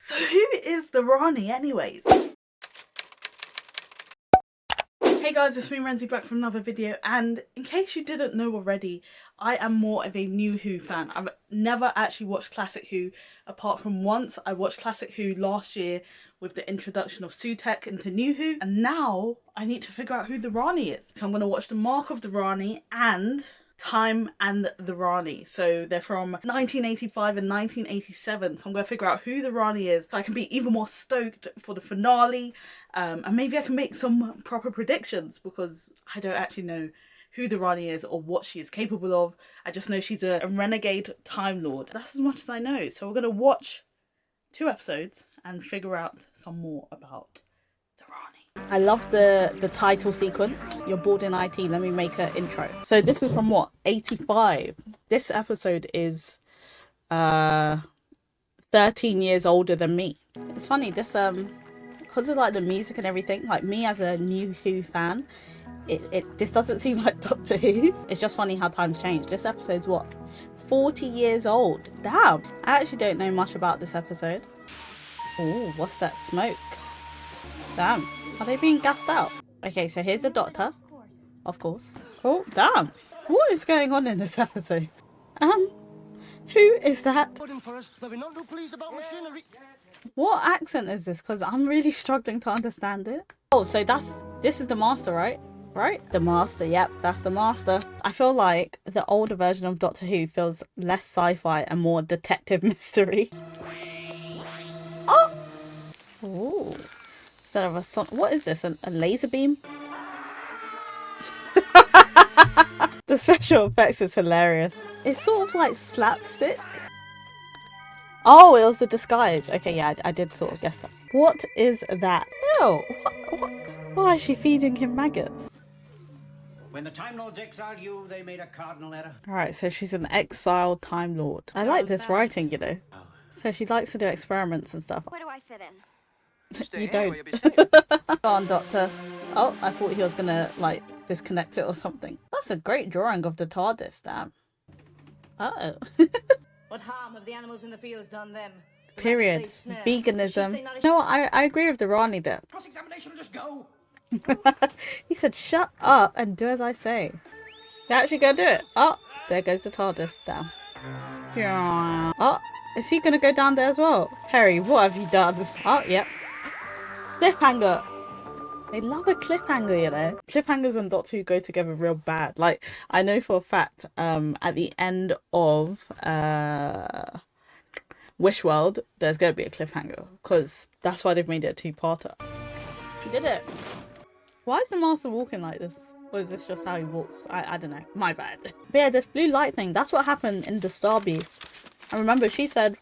So who is the Rani anyways? Hey guys, it's me Renziie back from another video, and in case you didn't know already, I am more of a new Who fan. I've never actually watched Classic Who, apart from once. I watched Classic Who last year with the introduction of Sutekh into New Who, and now I need to figure out who the Rani is. So I'm going to watch The Mark of the Rani and Time and the Rani. So they're from 1985 and 1987, so I'm going to figure out who the Rani is so I can be even more stoked for the finale, and maybe I can make some proper predictions, because I don't actually know who the Rani is or what she is capable of. I just know she's a renegade Time Lord. That's as much as I know. So we're going to watch 2 episodes and figure out some more about the Rani. I love the title sequence. You're bored in IT, let me make an intro. So this is from what, 85. This episode is 13 years older than me. It's funny, this because of like the music and everything, like me as a new Who fan, this doesn't seem like Doctor Who. It's just funny how times change. This episode's what, 40 years old. Damn. I actually don't know much about this episode. Oh, what's that smoke? Damn. Are they being gassed out? Okay, so here's the Doctor. Of course. Oh, damn. What is going on in this episode? Who is that? What accent is this? Because I'm really struggling to understand it. Oh, so this is the Master, right? Right? The Master, yep, that's the Master. I feel like the older version of Doctor Who feels less sci-fi and more detective mystery. Oh! Ooh. Instead of a son, what is this? A laser beam? The special effects is hilarious. It's sort of like slapstick. Oh, it was a disguise. Okay, yeah, I did sort of guess that. What is that? Ew, what? Why is she feeding him maggots? When the Time Lords exiled you, they made a cardinal error. Alright, so she's an exiled Time Lord. I like this writing, you know. So she likes to do experiments and stuff. Where do I fit in? You don't. Go on, Doctor. Oh, I thought he was gonna, like, disconnect it or something. That's a great drawing of the TARDIS, damn. Uh-oh. What harm have the animals in the fields done them? Period. Veganism. No, I agree with the Rani there. Cross-examination, just go. He said, shut up and do as I say. You actually gonna do it? Oh, there goes the TARDIS down. Yeah. Oh, is he gonna go down there as well? Harry, what have you done? Oh, yep. Cliffhanger. They love a cliffhanger, you know. Cliffhangers and Doctor Who go together real bad. Like, I know for a fact, at the end of Wish World, there's gonna be a cliffhanger, because that's why they've made it a 2-parter. He did it. Why is the Master walking like this? Or is this just how he walks? I don't know. My bad. But yeah, this blue light thing, that's what happened in the Star Beast. I remember she said,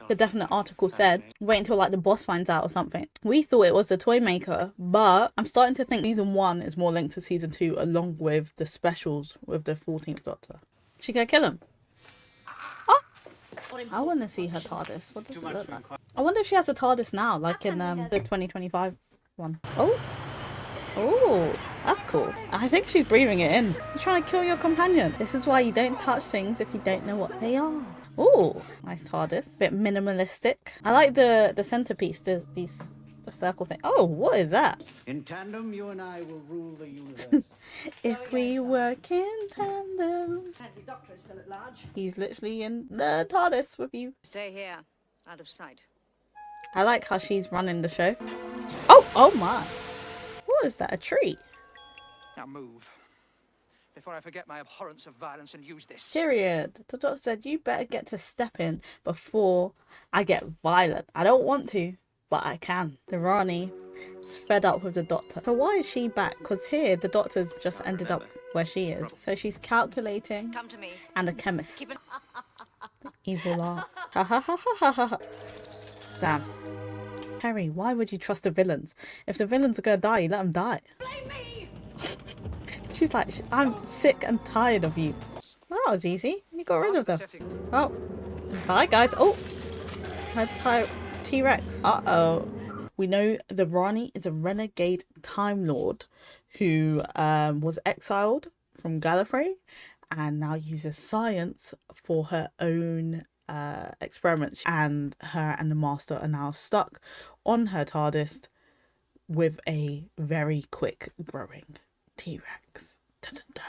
the definite article said, wait until like the boss finds out or something. We thought it was the toy maker, but I'm starting to think season 1 is more linked to season 2, along with the specials with the 14th Doctor. She gonna kill him? Oh! I want to see her TARDIS. What does it look like? I wonder if she has a TARDIS now, like in the 2025 one. Oh! Oh, that's cool. I think she's breathing it in. You're trying to kill your companion. This is why you don't touch things if you don't know what they are. Oh, nice TARDIS. Bit minimalistic. I like the centerpiece, the circle thing. Oh, what is that? In tandem, you and I will rule the universe. If we work in tandem. Anti-doctor is still at large. He's literally in the TARDIS with you. Stay here, out of sight. I like how she's running the show. Oh my. What is that, a tree? Now move, before I forget my abhorrence of violence and use this. Period. The Doctor said, you better get to stepping before I get violent. I don't want to, but I can. The Rani is fed up with the Doctor. So why is she back? Because here, the Doctor's just ended up where she is. So she's calculating. Come to me. And a chemist. Evil laugh. Ha ha ha ha ha ha. Damn. Harry, why would you trust the villains? If the villains are gonna die, you let them die. Blame me! She's like, I'm sick and tired of you. Well, that was easy. You got rid of them. Oh. Bye, guys. Oh. Her T-Rex. Uh-oh. We know the Rani is a renegade Time Lord who was exiled from Gallifrey and now uses science for her own experiments, and her and the Master are now stuck on her TARDIS with a very quick growing T-Rex. Dun, dun, dun.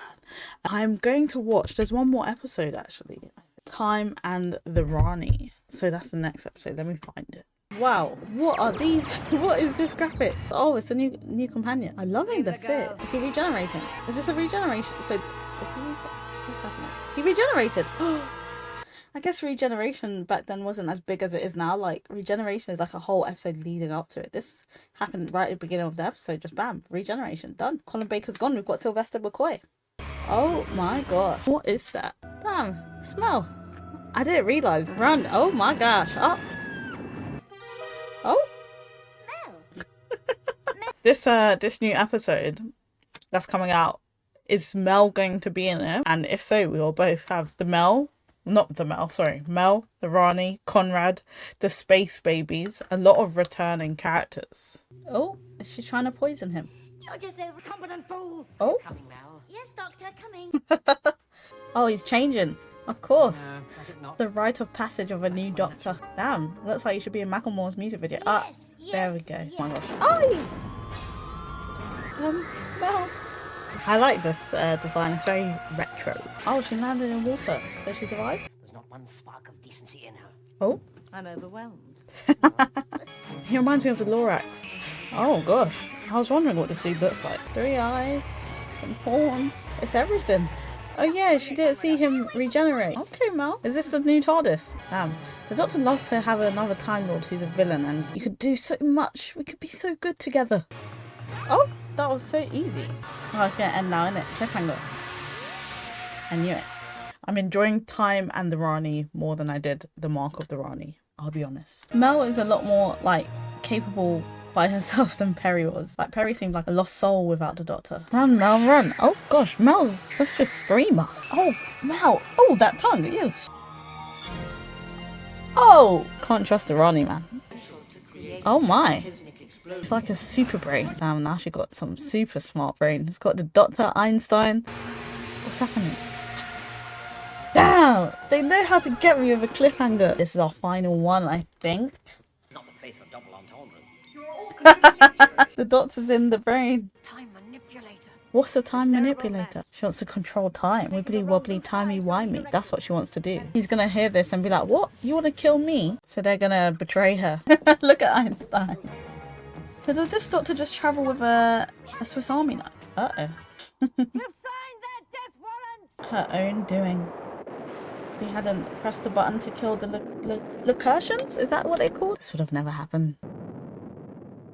I'm going to watch, there's one more episode actually, Time and the Rani. So that's the next episode. Let me find it. Wow, what are these? What is this graphic? Oh, it's a new companion. I'm loving the fit. Is he regenerating? Is this a regeneration? So, is he what's happening? He regenerated. I guess regeneration back then wasn't as big as it is now. Like, regeneration is like a whole episode leading up to it. This happened right at the beginning of the episode. Just bam, regeneration, done. Colin Baker's gone. We've got Sylvester McCoy. Oh my gosh. What is that? Damn, smell. I didn't realise. Run. Oh my gosh. Oh. Oh. This new episode that's coming out, is Mel going to be in it? And if so, we will both have Mel, the Rani, Conrad, the space babies, a lot of returning characters. Oh, is she trying to poison him? You're just a incompetent fool. Oh. Coming, Mel. Yes, Doctor, coming. Oh, he's changing. Of course. I think not. The rite of passage of a new doctor. Damn, looks like you should be in Macklemore's music video. Yes, there we yes, go. yes. Oh my gosh. Oh! Mel. I like this design. It's very retro. Oh, she landed in water, so she survived? There's not one spark of decency in her. Oh. I'm overwhelmed. He reminds me of the Lorax. Oh gosh. I was wondering what this dude looks like. 3 eyes, some horns. It's everything. Oh yeah, she didn't see him regenerate. Okay, Mel. Is this the new TARDIS? Damn. The Doctor loves to have another Time Lord who's a villain, and you could do so much. We could be so good together. Oh, that was so easy. Oh, it's going to end now, isn't it? Cliffhanger. I knew it. I'm enjoying Time and the Rani more than I did the Mark of the Rani. I'll be honest. Mel is a lot more, like, capable by herself than Perry was. Like, Perry seemed like a lost soul without the Doctor. Run, Mel, run. Oh, gosh, Mel's such a screamer. Oh, Mel. Oh, that tongue. Ew. Oh! Can't trust the Rani, man. Oh, my. It's like a super brain. Damn, now she got some super smart brain. It's got the Dr. Einstein. What's happening? Damn! They know how to get me with a cliffhanger. This is our final one, I think. Not the place for double entendres. The Doctor's in the brain. Time manipulator. What's a time manipulator? She wants to control time. Wibbly wobbly timey wimey. That's what she wants to do. He's gonna hear this and be like, what? You want to kill me? So they're gonna betray her. Look at Einstein. So does this Doctor just travel with a Swiss Army knife? Uh-oh. You've signed that death warrant. Her own doing. We hadn't pressed the button to kill the Lucurtians? Is that what they're called? This would have never happened.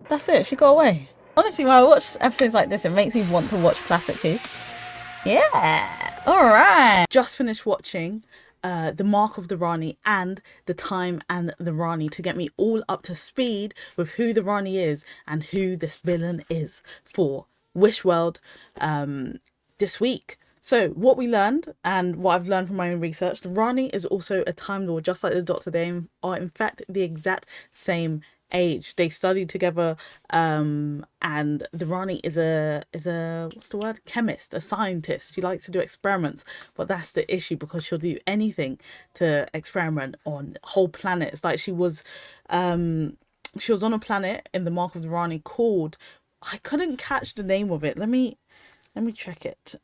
That's it, she got away. Honestly, when I watch episodes like this, it makes me want to watch Classic Who. Yeah! Alright! Just finished watching The Mark of the Rani and The Time and the Rani to get me all up to speed with who the Rani is and who this villain is for Wishworld this week. So what we learned, and what I've learned from my own research, the Rani is also a Time Lord, just like the Doctor. They are in fact the exact same age. They studied together, and the Rani is a what's the word? Chemist, a scientist. She likes to do experiments, but that's the issue, because she'll do anything to experiment on whole planets. Like she was on a planet in the Mark of the Rani called, I couldn't catch the name of it. Let me check it.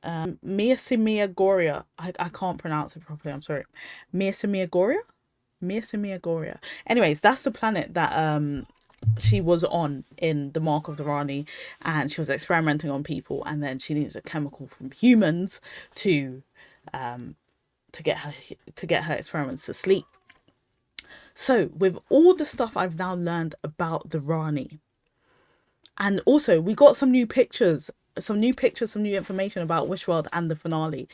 Mia Goria. I can't pronounce it properly. I'm sorry. Mia Goria. Anyways, that's the planet that she was on in the Mark of the Rani, and she was experimenting on people, and then she needed a chemical from humans to get her experiments to sleep. So with all the stuff I've now learned about the Rani, and also we got some new pictures, some new information about Wishworld and the finale.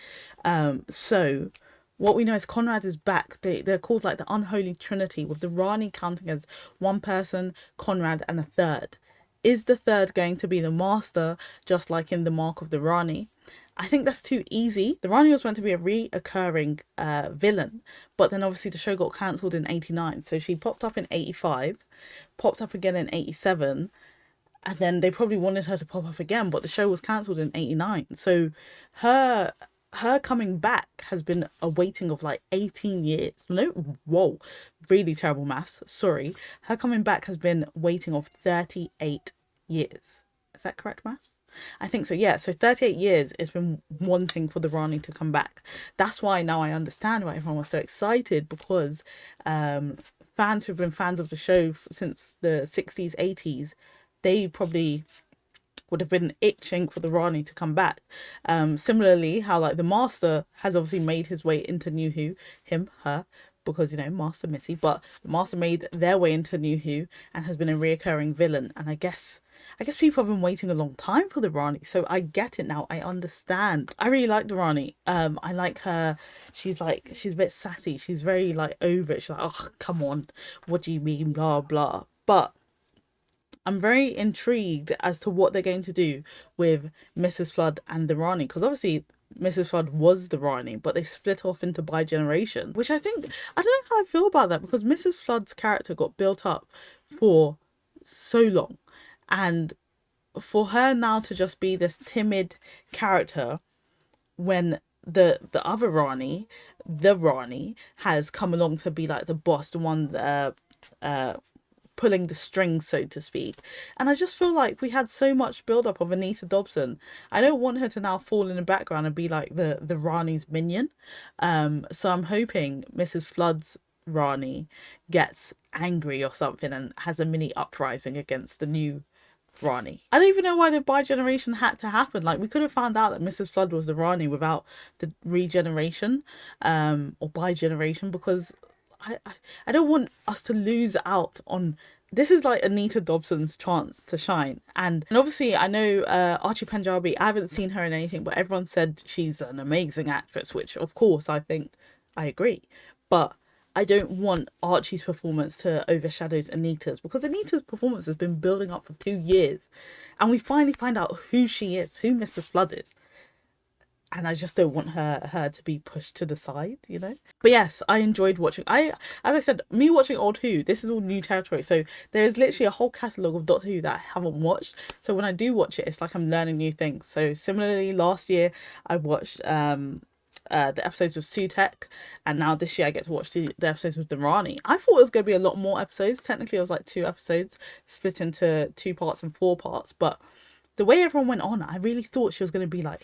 So what we know is Conrad is back. They're called like the Unholy Trinity, with the Rani counting as one person, Conrad, and a third. Is the third going to be the Master, just like in the Mark of the Rani? I think that's too easy. The Rani was meant to be a reoccurring villain, but then obviously the show got cancelled in 89. So she popped up in 85, popped up again in 87, and then they probably wanted her to pop up again, but the show was cancelled in 89. So her her coming back has been a waiting of like 18 years. No, whoa, really terrible maths. Sorry. Her coming back has been waiting of 38 years. Is that correct maths? I think so, yeah. So 38 years it's been wanting for the Rani to come back. That's why now I understand why everyone was so excited, because fans who've been fans of the show since the 60s, 80s, they probably would have been itching for the Rani to come back. Similarly, how like the Master has obviously made his way into New Who, her, because, you know, Master Missy, but the Master made their way into New Who and has been a reoccurring villain. And I guess people have been waiting a long time for the Rani, so I get it now. I understand. I really like the Rani. I like her. She's a bit sassy. She's very like over it. She's like, oh, come on, what do you mean, blah blah. But I'm very intrigued as to what they're going to do with Mrs. Flood and the Rani, because obviously Mrs. Flood was the Rani, but they split off into bi-generation, which I don't know how I feel about that, because Mrs. Flood's character got built up for so long, and for her now to just be this timid character when the other Rani, the Rani, has come along to be like the boss, the one pulling the strings, so to speak. And I just feel like we had so much build up of Anita Dobson. I don't want her to now fall in the background and be like the Rani's minion. So I'm hoping Mrs. Flood's Rani gets angry or something and has a mini uprising against the new Rani. I don't even know why the bi-generation had to happen. Like, we could have found out that Mrs. Flood was the Rani without the regeneration or bi-generation, because I don't want us to lose out on... This is like Anita Dobson's chance to shine. And obviously I know Archie Panjabi, I haven't seen her in anything, but everyone said she's an amazing actress, which of course I think I agree. But I don't want Archie's performance to overshadow Anita's, because Anita's performance has been building up for 2 years. And we finally find out who she is, who Mrs. Flood is. And I just don't want her to be pushed to the side, you know. But yes, I enjoyed watching. As I said, me watching Old Who, this is all new territory. So there is literally a whole catalogue of Doctor Who that I haven't watched. So when I do watch it, it's like I'm learning new things. So similarly, last year I watched the episodes with Sutek, and now this year I get to watch the episodes with the Rani. I thought it was going to be a lot more episodes. Technically, it was like 2 episodes split into 2 parts and 4 parts. But the way everyone went on, I really thought she was going to be like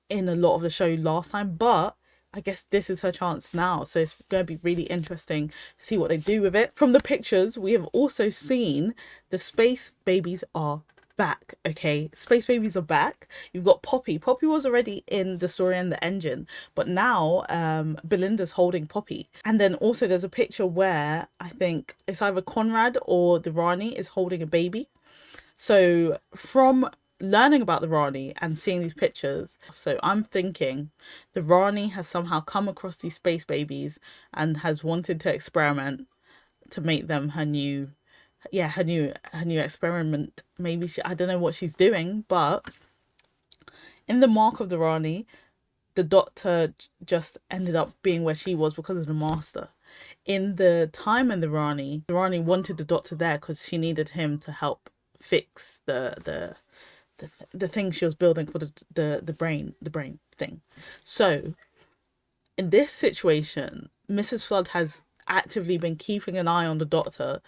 in a lot of the show last time, but I guess this is her chance now, so it's going to be really interesting to see what they do with it. From the pictures, we have also seen the space babies are back. Okay, space babies are back. You've got Poppy. Poppy was already in the story and the engine, but now Belinda's holding Poppy. And then also there's a picture where I think it's either Conrad or the Rani is holding a baby. So from learning about the Rani and seeing these pictures, so I'm thinking the Rani has somehow come across these space babies and has wanted to experiment to make them her new experiment. Maybe I don't know what she's doing, but in the mark of the Rani, the Doctor just ended up being where she was because of the Master. In the time in the Rani wanted the Doctor there because she needed him to help fix the thing she was building for the brain thing. So in this situation, Mrs. Flood has actively been keeping an eye on the Doctor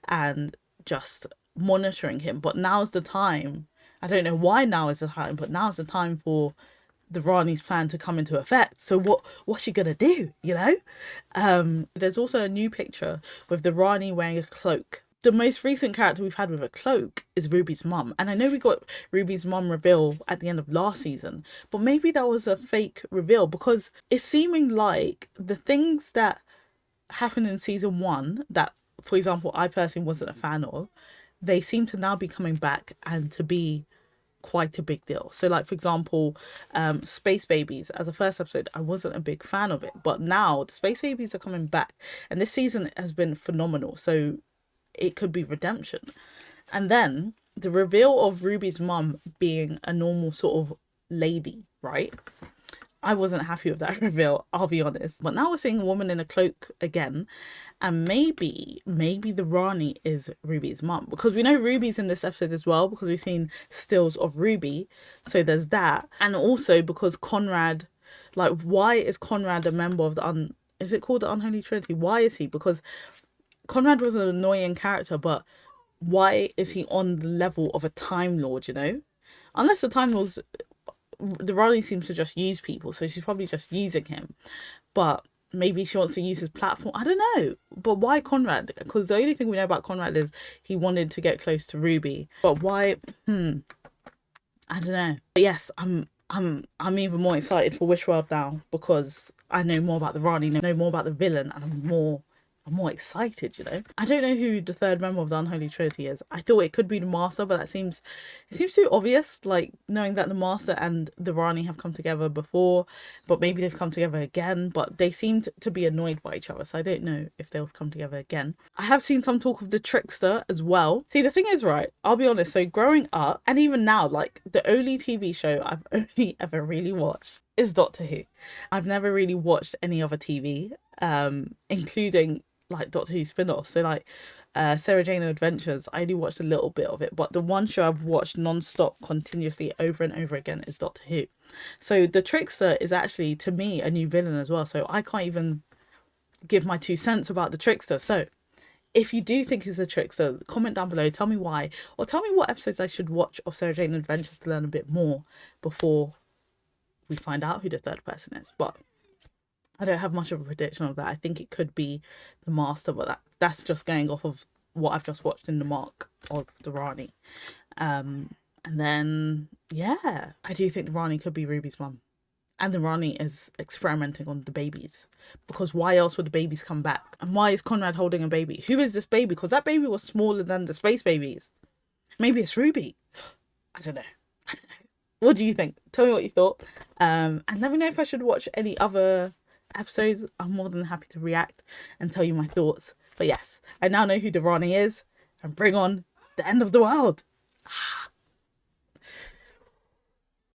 and just monitoring him. But now's the time. I don't know why now is the time, but now's the time for the Rani's plan to come into effect. So what's she gonna do, you know? There's also a new picture with the Rani wearing a cloak. The most recent character we've had with a cloak is Ruby's mum. And I know we got Ruby's mum reveal at the end of last season, but maybe that was a fake reveal, because it's seeming like the things that happened in season 1 that, for example, I personally wasn't a fan of, they seem to now be coming back and to be quite a big deal. So like, for example, Space Babies, as a first episode, I wasn't a big fan of it, but now the Space Babies are coming back and this season has been phenomenal. So it could be redemption. And then the reveal of Ruby's mum being a normal sort of lady, right? I wasn't happy with that reveal, I'll be honest. But now we're seeing a woman in a cloak again. And maybe the Rani is Ruby's mum. Because we know Ruby's in this episode as well, because we've seen stills of Ruby. So there's that. And also because Conrad, Like, why is Conrad a member of the is it called the Unholy Trinity? Why is he? Because Conrad was an annoying character, but why is he on the level of a Time Lord, you know? Unless the Time Lord's... The Rani seems to just use people, so she's probably just using him. But maybe she wants to use his platform. I don't know. But why Conrad? Because the only thing we know about Conrad is he wanted to get close to Ruby. But why? I don't know. But yes, I'm even more excited for Wishworld now because I know more about the Rani, know more about the villain, and I'm more excited, you know. I don't know who the third member of the Unholy Trinity is. I thought it could be the Master, but it seems too obvious, like knowing that the Master and the Rani have come together before, but maybe they've come together again, but they seemed to be annoyed by each other, so I don't know if they'll come together again. I have seen some talk of the Trickster as well. See, the thing is, right, I'll be honest, so growing up, and even now, like, the only TV show I've only ever really watched is Doctor Who. I've never really watched any other TV, including like Doctor Who spin-offs. So like Sarah Jane Adventures, I only watched a little bit of it, but the one show I've watched non-stop continuously over and over again is Doctor Who. So the Trickster is actually, to me, a new villain as well, so I can't even give my 2 cents about the Trickster. So if you do think he's a Trickster, comment down below, tell me why, or tell me what episodes I should watch of Sarah Jane Adventures to learn a bit more before we find out who the third person is. But I don't have much of a prediction of that. I think it could be the Master, but that's just going off of what I've just watched in the mark of the Rani. And then, yeah, I do think the Rani could be Ruby's mum. And the Rani is experimenting on the babies. Because why else would the babies come back? And why is Conrad holding a baby? Who is this baby? Because that baby was smaller than the space babies. Maybe it's Ruby. I don't know. What do you think? Tell me what you thought. And let me know if I should watch any other episodes. I'm more than happy to react and tell you my thoughts. But yes, I now know who the Rani is, and bring on the end of the world.